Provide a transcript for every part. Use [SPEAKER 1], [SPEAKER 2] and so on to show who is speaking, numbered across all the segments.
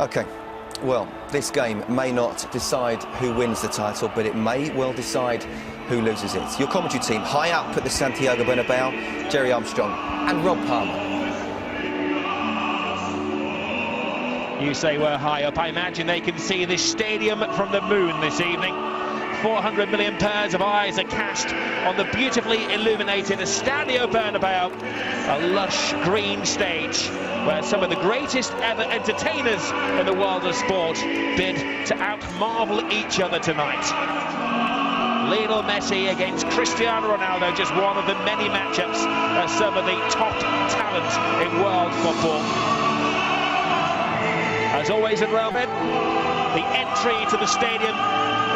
[SPEAKER 1] Okay, well, this game may not decide who wins the title, but it may well decide who loses it. Your commentary team, high up at the Santiago Bernabeu, Jerry Armstrong and Rob Palmer.
[SPEAKER 2] You say we're high up. I imagine they can see this stadium from the moon this evening. 400 million pairs of eyes are cast on the beautifully illuminated Estadio Bernabeu, a lush green stage where some of the greatest ever entertainers in the world of sport bid to out-marvel each other tonight. Lionel Messi against Cristiano Ronaldo, just one of the many matchups of some of the top talent in world football. As always in Real Madrid, the entry to the stadium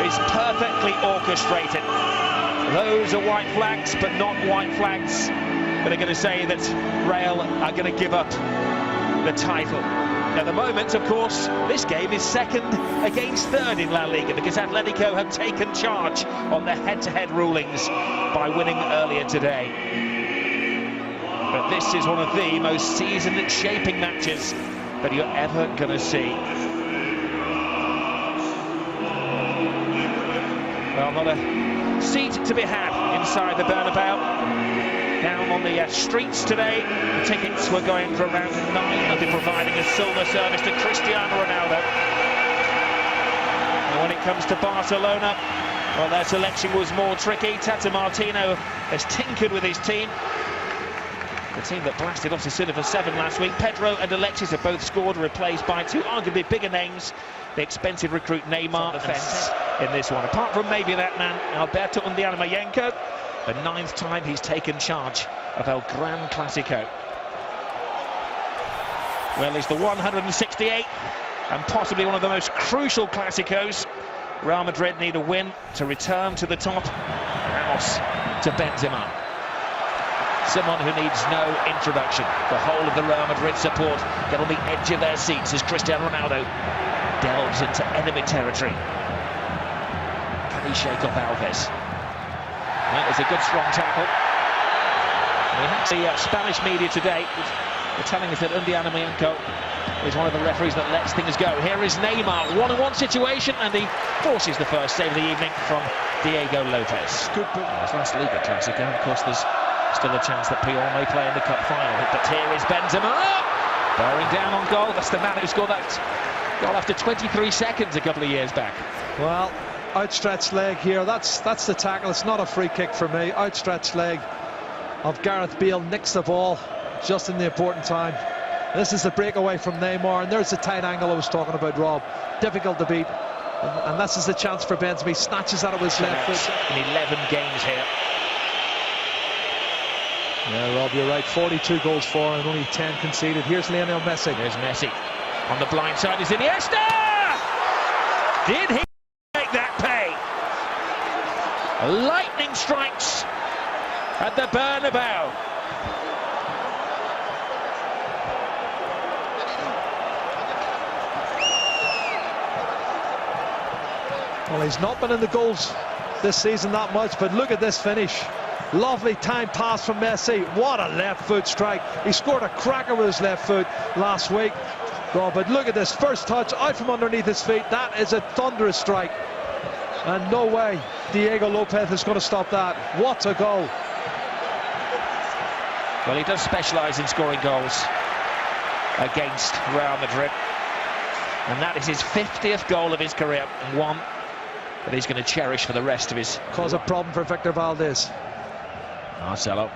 [SPEAKER 2] is perfectly orchestrated. Those are white flags, but not white flags that are going to say that Real are going to give up the title. At the moment, of course, this game is second against third in La Liga because Atletico have taken charge on their head-to-head rulings by winning earlier today. But this is one of the most season-shaping matches that you're ever going to see. Well, not a seat to be had inside the Bernabeu. Down on the streets today, the tickets were going for around 9. They'll be providing a silver service to Cristiano Ronaldo. And when it comes to Barcelona, well, their selection was more tricky. Tata Martino has tinkered with his team. The team that blasted Osasuna for 7 last week. Pedro and Alexis have both scored, replaced by 2 arguably bigger names. The expensive recruit Neymar the fence in this one. Apart from maybe that man, Alberto Undiana-Mayenko, the 9th time he's taken charge of El Gran Clasico. Well, it's the 168th and possibly one of the most crucial Clásicos. Real Madrid need a win to return to the top. Ramos to Benzema. Someone who needs no introduction. The whole of the Real Madrid support get on the edge of their seats as Cristiano Ronaldo delves into enemy territory. Can he shake off Alves? That is a good strong tackle. We have the Spanish media today are telling us that Undiana-Mayenko is one of the referees that lets things go. Here is Neymar, one-on-one situation, and he forces the first save of the evening from Diego Lopez. Good ball. It's last Liga Clasico. Of course, there's still a chance that Puyol may play in the cup final. But here is Benzema, bearing down on goal. That's the man who scored that goal after 23 seconds a couple of years back.
[SPEAKER 3] Well, outstretched leg here. That's the tackle. It's not a free kick for me. Outstretched leg of Gareth Bale nicks the ball just in the important time. This is the breakaway from Neymar, and there's the tight angle I was talking about, Rob. Difficult to beat, and this is the chance for Benzema. He snatches out of his left foot.
[SPEAKER 2] In 11 games here.
[SPEAKER 3] Yeah, Rob, you're right. 42 goals for and only 10 conceded. Here's Lionel Messi.
[SPEAKER 2] There's Messi. On the blind side is Iniesta! Did he make that pay? Lightning strikes at the Bernabeu.
[SPEAKER 3] Well, he's not been in the goals this season that much, but look at this finish. Lovely time pass from Messi. What a left foot strike. He scored a cracker with his left foot last week. Oh, but look at this first touch out from underneath his feet. That is a thunderous strike. And no way Diego Lopez is going to stop that. What a goal.
[SPEAKER 2] Well, he does specialise in scoring goals against Real Madrid. And that is his 50th goal of his career, and one that he's going to cherish for the rest of his...
[SPEAKER 3] Cause a problem for Victor Valdez.
[SPEAKER 2] Marcelo.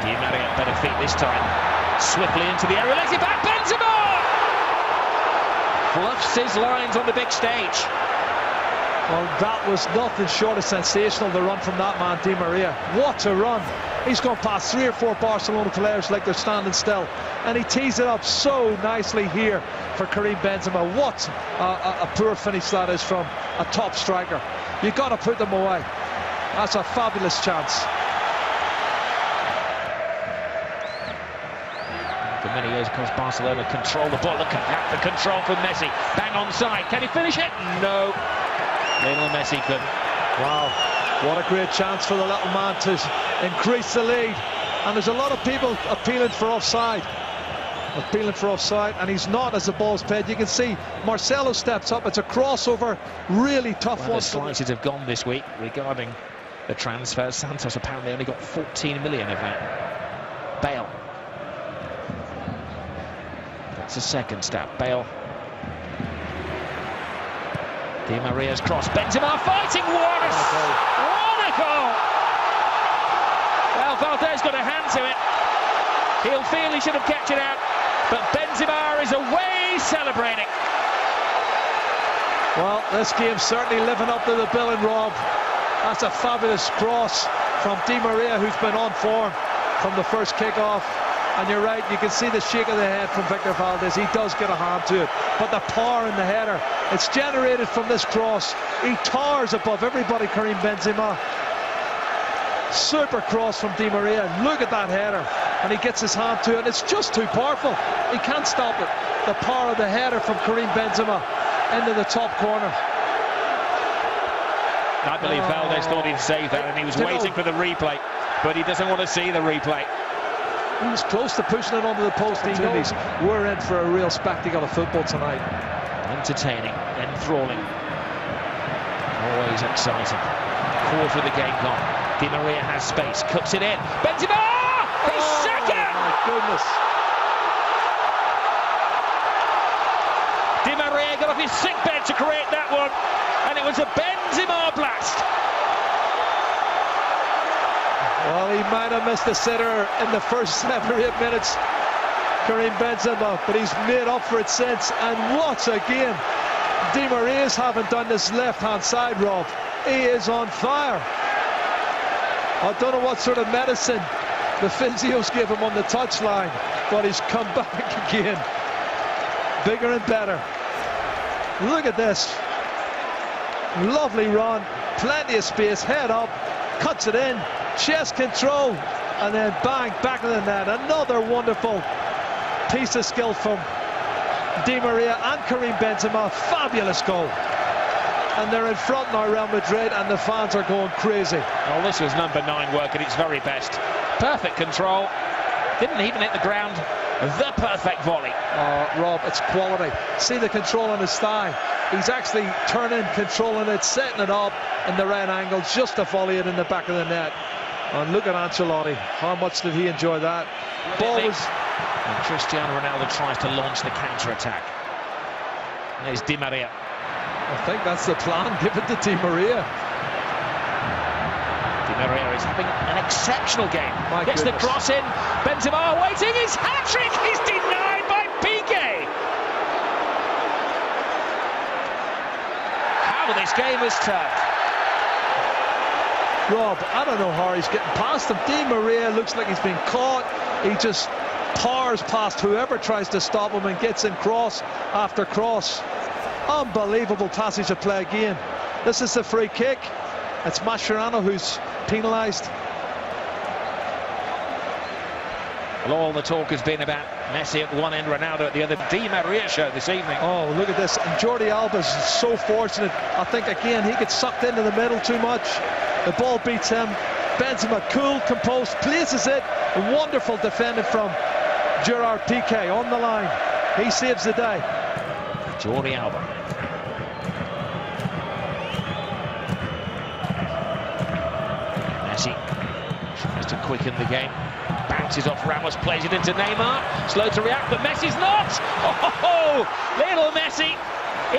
[SPEAKER 2] Di Maria better feet this time. Swiftly into the area, lets it back, Benzema! Fluffs his lines on the big stage.
[SPEAKER 3] Well, that was nothing short of sensational, the run from that man, Di Maria. What a run. He's gone past 3 or 4 Barcelona players like they're standing still. And he tees it up so nicely here for Karim Benzema. What a poor finish that is from a top striker. You've got to put them away. That's a fabulous chance.
[SPEAKER 2] For many years, of course, Barcelona control the ball. Look at that, the control from Messi. Bang on side. Can he finish it? No. Lionel Messi couldn't.
[SPEAKER 3] Wow, what a great chance for the little man to increase the lead. And there's a lot of people appealing for offside. appealing for offside, and he's not as the ball's played. You can see Marcelo steps up. It's a crossover, really tough one.
[SPEAKER 2] The slices have gone this week regarding the transfers. Santos apparently only got 14 million of that. Bale. That's a second step. Bale. Di Maria's cross. Benzema fighting. What a goal! Well, Valdez got a hand to it. He'll feel he should have kept it out, but Benzema is away celebrating.
[SPEAKER 3] Well, this game's certainly living up to the billing, Rob. That's a fabulous cross from Di Maria, who's been on form from the first kick-off. And you're right, you can see the shake of the head from Victor Valdez. He does get a hand to it, but the power in the header, it's generated from this cross. He towers above everybody, Karim Benzema. Super cross from Di Maria. Look at that header, and he gets his hand to it. It's just too powerful. He can't stop it. The power of the header from Karim Benzema into the top corner.
[SPEAKER 2] I believe Valdez thought he'd save that, and he was waiting for the replay, but he doesn't want to see the replay.
[SPEAKER 3] He was close to pushing it onto the post. He knows we're in for a real spectacle of football tonight.
[SPEAKER 2] Entertaining, enthralling, always exciting. Quarter of the game gone. Di Maria has space, cuts it in. Benzema! His second!
[SPEAKER 3] My goodness.
[SPEAKER 2] Di Maria got off his sick bed to create that one, and it was a Benzema blast.
[SPEAKER 3] Well, he might have missed the sitter in the first 7 or 8 minutes, Karim Benzema, but he's made up for it since. And what a game! Di Maria's haven't done this left-hand side, Rob. He is on fire. I don't know what sort of medicine the physios give him on the touchline, but he's come back again. Bigger and better. Look at this. Lovely run, plenty of space, head up, cuts it in, chest control, and then bang, back of the net. Another wonderful piece of skill from Di Maria and Karim Benzema. Fabulous goal. And they're in front now, Real Madrid, and the fans are going crazy.
[SPEAKER 2] Well, this was number 9 work at its very best. Perfect control. Didn't even hit the ground. The perfect volley.
[SPEAKER 3] Rob, it's quality. See the control on his thigh. He's actually turning, controlling it, setting it up in the right angle, just to volley it in the back of the net. And look at Ancelotti. How much did he enjoy that? Ball was...
[SPEAKER 2] And Cristiano Ronaldo tries to launch the counter-attack. There's Di Maria.
[SPEAKER 3] I think that's the plan. Give it to Di Maria.
[SPEAKER 2] Di Maria is having an exceptional game. Gets the cross in. Benzema waiting. His hat-trick is denied by Piqué. How this game has turned.
[SPEAKER 3] Rob, I don't know how he's getting past him. Di Maria looks like he's been caught. He just powers past whoever tries to stop him and gets in cross after cross. Unbelievable passage of play again. This is the free kick. It's Mascherano who's penalised.
[SPEAKER 2] Well, all the talk has been about Messi at one end, Ronaldo at the other. Di Maria show this evening.
[SPEAKER 3] Oh, look at this. And Jordi Alba's so fortunate. I think, again, he gets sucked into the middle too much. The ball beats him. Benzema, cool, composed, places it. Wonderful defending from Gerard Piqué on the line. He saves the day.
[SPEAKER 2] Jordi Alba. Messi tries to quicken the game. Bounces off Ramos, plays it into Neymar. Slow to react, but Messi's not. Oh, little Messi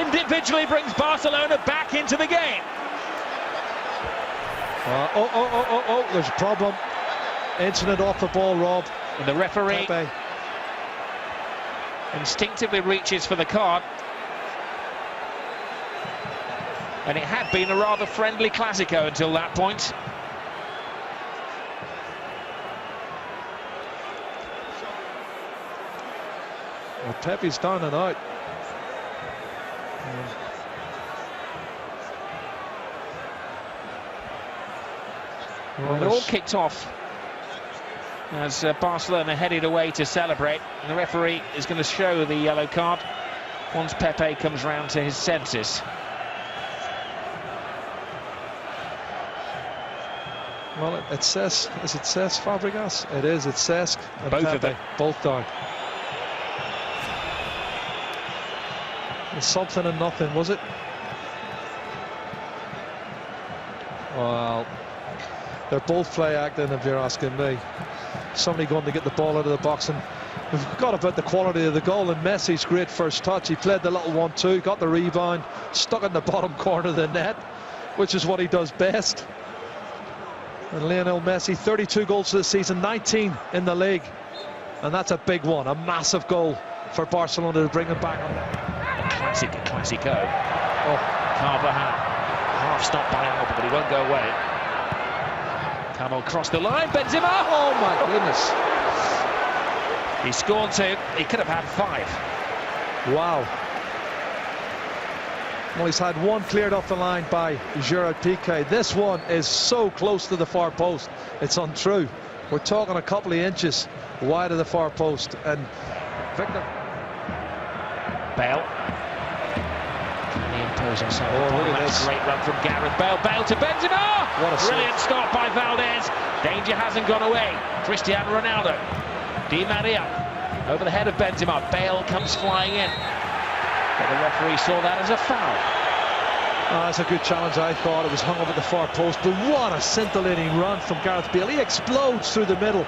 [SPEAKER 2] individually brings Barcelona back into the game.
[SPEAKER 3] There's a problem. Incident off the ball, Rob.
[SPEAKER 2] And the referee
[SPEAKER 3] Pepe
[SPEAKER 2] instinctively reaches for the card. And it had been a rather friendly Clasico until that point.
[SPEAKER 3] Well, Pepe's down and out.
[SPEAKER 2] Well, it all kicked off as Barcelona headed away to celebrate. And the referee is going to show the yellow card once Pepe comes round to his senses.
[SPEAKER 3] Well, it says, is it Cesc Fabregas? It is, it's Cesc.
[SPEAKER 2] Both of them.
[SPEAKER 3] Both down. Something and nothing, was it? Well, they're both play acting, if you're asking me. Somebody going to get the ball out of the box, and we've forgot about the quality of the goal. And Messi's great first touch. He played the little 1-2, got the rebound, stuck in the bottom corner of the net, which is what he does best. And Lionel Messi, 32 goals for the season, 19 in the league, and that's a big one, a massive goal for Barcelona to bring him back on that.
[SPEAKER 2] Classico. Oh, Carvajal. Half stopped by Alba, but he won't go away. Camel crossed the line. Benzema.
[SPEAKER 3] Oh my goodness.
[SPEAKER 2] He scored 2. He could have had 5.
[SPEAKER 3] Wow. Well, he's had one cleared off the line by Gerard Piqué. This one is so close to the far post, it's untrue. We're talking a couple of inches wide of the far post. And Victor
[SPEAKER 2] Bale. Can he impose himself?
[SPEAKER 3] Oh, look at
[SPEAKER 2] That's
[SPEAKER 3] this.
[SPEAKER 2] a great run from Gareth Bale. Bale to Benzema.
[SPEAKER 3] What a
[SPEAKER 2] brilliant
[SPEAKER 3] save.
[SPEAKER 2] stop by Valdez. Danger hasn't gone away. Cristiano Ronaldo. Di Maria over the head of Benzema. Bale comes flying in. But the referee saw that as a foul.
[SPEAKER 3] That's a good challenge, I thought. It was hung up at the far post, but what a scintillating run from Gareth Bale. He explodes through the middle,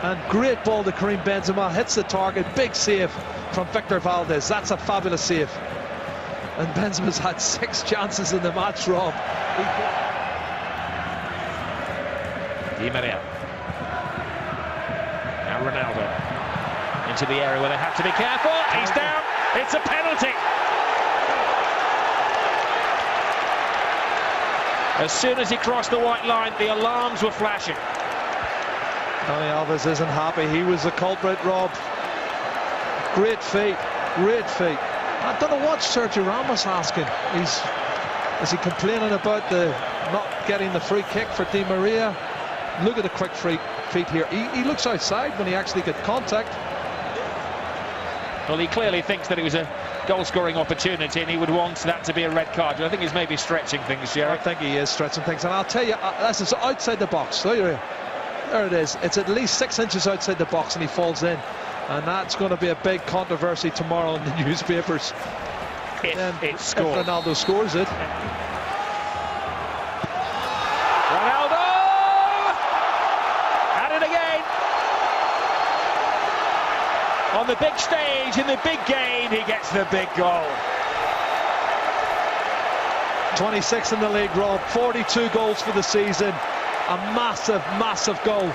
[SPEAKER 3] and great ball to Karim Benzema, hits the target. Big save from Victor Valdez. That's a fabulous save. And Benzema's had 6 chances in the match, Rob.
[SPEAKER 2] Di Maria. Now Ronaldo into the area where they have to be careful. He's down. It's a penalty. As soon as he crossed the white line, the alarms were flashing.
[SPEAKER 3] Dani Alves isn't happy. He was the culprit, Rob. Great feat, great feat. I don't know what Sergio Ramos asking. Is he complaining about the not getting the free kick for Di Maria? Look at the quick feet here. He looks outside when he actually gets contact.
[SPEAKER 2] Well, he clearly thinks that it was a goal-scoring opportunity and he would want that to be a red card. I think he's maybe stretching things, Jerry.
[SPEAKER 3] I think he is stretching things, and I'll tell you, this is outside the box. There it is. It's at least 6 inches outside the box, and he falls in. And that's going to be a big controversy tomorrow in the newspapers.
[SPEAKER 2] If it's scored.
[SPEAKER 3] If Ronaldo scores it.
[SPEAKER 2] Ronaldo! At it again! On the big stage, in the big game, he gets the big goal.
[SPEAKER 3] 26 in the league, Rob. 42 goals for the season. A massive, massive goal.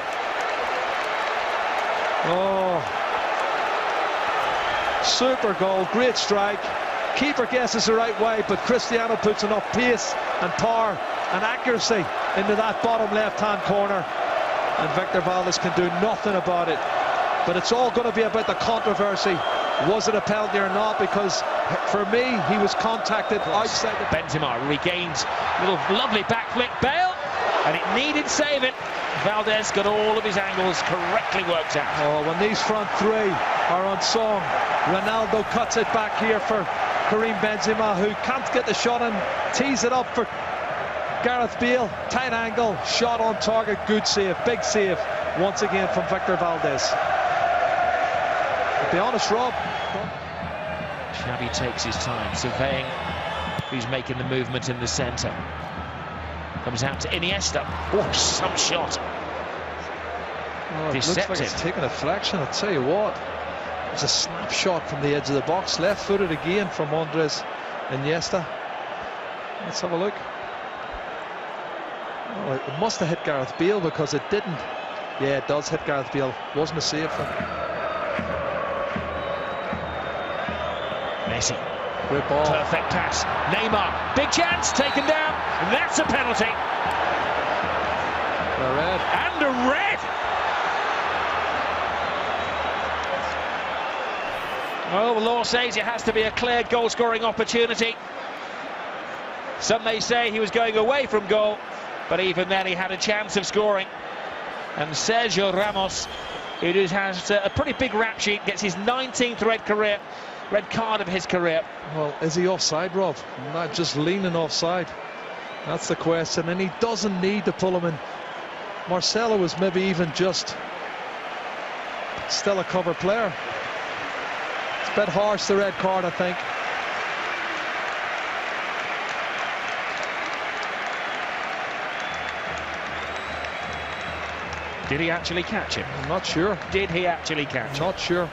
[SPEAKER 3] Oh. Super goal, great strike. Keeper guesses the right way, but Cristiano puts enough pace and power and accuracy into that bottom left-hand corner. And Victor Valdez can do nothing about it. But it's all going to be about the controversy. Was it a penalty or not? Because for me, he was contacted outside the...
[SPEAKER 2] Benzema regains a little lovely back flick. Bale, and it needed saving. Valdez got all of his angles correctly worked out.
[SPEAKER 3] Oh, when these front three are unsung, Ronaldo cuts it back here for Karim Benzema, who can't get the shot and tees it up for Gareth Bale. Tight angle, shot on target, good save, big save once again from Victor Valdez. To be honest, Rob.
[SPEAKER 2] Xavi takes his time, surveying who's making the movement in the centre. Comes out to Iniesta. Oh, some shot.
[SPEAKER 3] Oh, it looks like it's taken a deflection, I'll tell you what. It's a snapshot from the edge of the box, left-footed again from Andres Iniesta. Let's have a look. Oh, it must have hit Gareth Bale, because it didn't. Yeah, it does hit Gareth Bale. Wasn't a save from
[SPEAKER 2] Messi.
[SPEAKER 3] Great ball.
[SPEAKER 2] Perfect pass. Neymar. Big chance. Taken down. That's a penalty.
[SPEAKER 3] A red.
[SPEAKER 2] And a red. Well, the law says it has to be a clear goal-scoring opportunity. Some may say he was going away from goal, but even then he had a chance of scoring. And Sergio Ramos, who has a pretty big rap sheet, gets his 19th red card of his career.
[SPEAKER 3] Well, is he offside, Rob? Not just leaning offside. That's the question, and he doesn't need to pull him in. Marcelo was maybe even just still a cover player. It's a bit harsh, the red card, I think.
[SPEAKER 2] Did he actually catch it?
[SPEAKER 3] I'm not sure.
[SPEAKER 2] Did he actually catch it?
[SPEAKER 3] Not sure.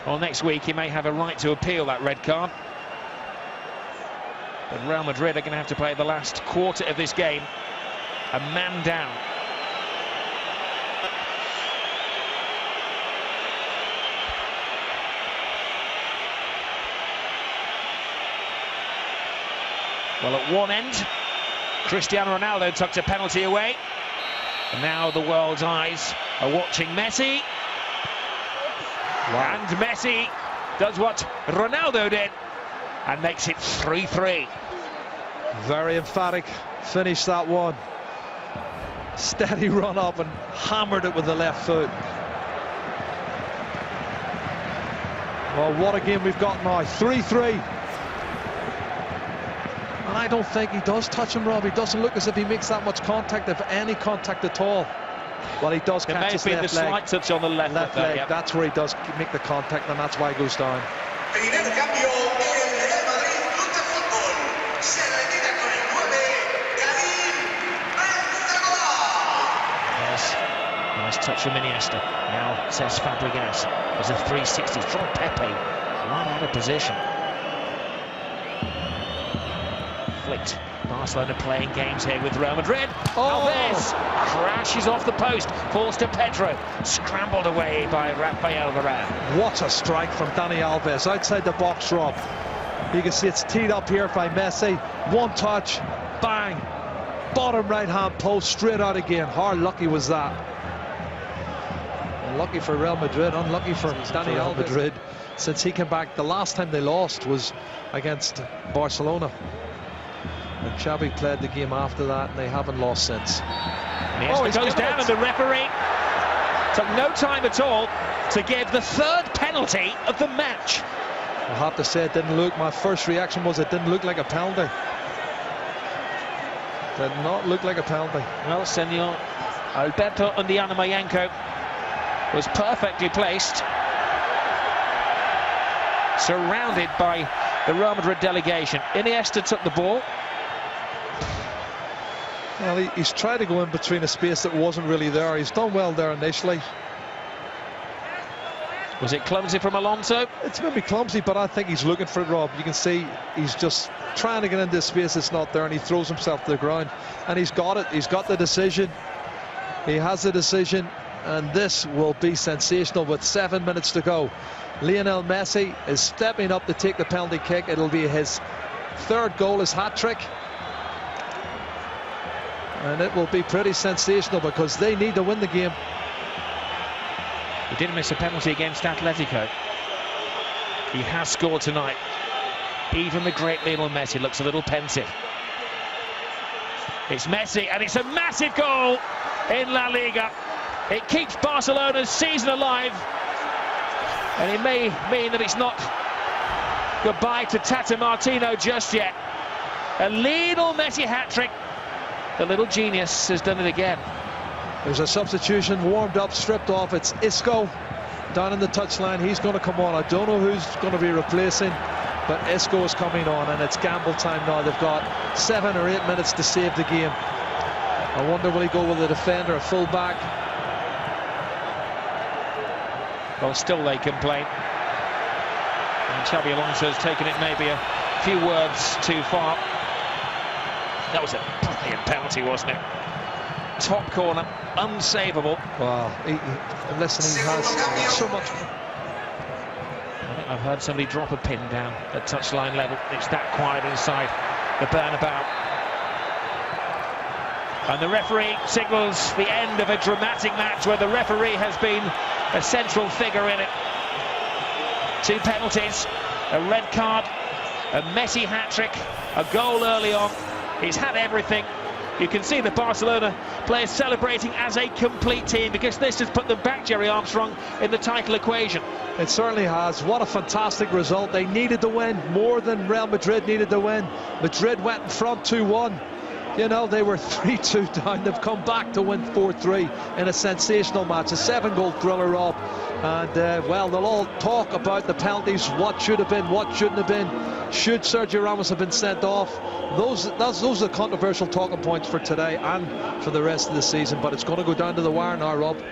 [SPEAKER 2] Well, next week he may have a right to appeal that red card. But Real Madrid are going to have to play the last quarter of this game a man down. Well, at one end, Cristiano Ronaldo tucked a penalty away. And now the world's eyes are watching Messi. Wow. And Messi does what Ronaldo did and makes it 3-3.
[SPEAKER 3] Very emphatic finish, that one. Steady run up and hammered it with the left foot. Well, what a game we've got now. 3-3. And I don't think he does touch him, Rob. He doesn't look as if he makes that much contact, if any contact at all. Well, he does catch his left leg.
[SPEAKER 2] There may have been the slight touch on the left
[SPEAKER 3] leg.
[SPEAKER 2] Yep.
[SPEAKER 3] That's where he does make the contact, and that's why he goes down.
[SPEAKER 2] Yes, nice touch from Iniesta. Now says Fabregas. There's a 360 from Pepe. Right out of position. Flicked. Barcelona playing games here with Real Madrid.
[SPEAKER 3] Oh!
[SPEAKER 2] Alves crashes off the post, falls to Pedro, scrambled away by Rafael Varane.
[SPEAKER 3] What a strike from Dani Alves outside the box, Rob. You can see it's teed up here by Messi. One touch, bang, bottom right hand post, straight out again. How lucky was that? Lucky for Real Madrid, unlucky for Dani Alves. Madrid, since he came back, the last time they lost was against Barcelona. And Xavi played the game after that, and they haven't lost since.
[SPEAKER 2] He goes down, and the referee took no time at all to give the third penalty of the match.
[SPEAKER 3] I have to say, it didn't look, my first reaction was it didn't look like a penalty. Did not look like a penalty.
[SPEAKER 2] Well, Senor Alberto Undiana-Mayenko was perfectly placed, surrounded by the Real Madrid delegation. Iniesta took the ball.
[SPEAKER 3] Well, he's tried to go in between a space that wasn't really there. He's done well there initially.
[SPEAKER 2] Was it clumsy from Alonso?
[SPEAKER 3] It's maybe clumsy, but I think he's looking for it, Rob. You can see he's just trying to get into space that's not there, and he throws himself to the ground. And he's got it. He's got the decision. He has the decision, and this will be sensational with 7 minutes to go. Lionel Messi is stepping up to take the penalty kick. It'll be his third goal, his hat-trick. And it will be pretty sensational because they need to win the game.
[SPEAKER 2] He did miss a penalty against Atletico. He has scored tonight. Even the great Lionel Messi looks a little pensive. It's Messi, and it's a massive goal in La Liga. It keeps Barcelona's season alive. And it may mean that it's not goodbye to Tata Martino just yet. A Lionel Messi hat-trick. The little genius has done it again.
[SPEAKER 3] There's a substitution, warmed up, stripped off. It's Isco down in the touchline. He's going to come on. I don't know who's going to be replacing, but Isco is coming on, and it's gamble time now. They've got 7 or 8 minutes to save the game. I wonder, will he go with a defender, a full-back?
[SPEAKER 2] Well, still they complain. And Xabi Alonso's taken it maybe a few words too far. That was a brilliant penalty, wasn't it? Top corner, unsavable.
[SPEAKER 3] Wow, listen, he has so much.
[SPEAKER 2] I think I've heard somebody drop a pin down at touchline level. It's that quiet inside the Bernabeu. And the referee signals the end of a dramatic match where the referee has been a central figure in it. 2 penalties, a red card, a Messi hat-trick, a goal early on. He's had everything. You can see the Barcelona players celebrating as a complete team because this has put them back, Jerry Armstrong, in the title equation.
[SPEAKER 3] It certainly has. What a fantastic result. They needed to win more than Real Madrid needed to win. Madrid went in front 2-1. You know, they were 3-2 down. They've come back to win 4-3 in a sensational match. A 7-goal thriller, Rob. And, well, they'll all talk about the penalties, what should have been, what shouldn't have been. Should Sergio Ramos have been sent off? Those are the controversial talking points for today and for the rest of the season. But it's going to go down to the wire now, Rob.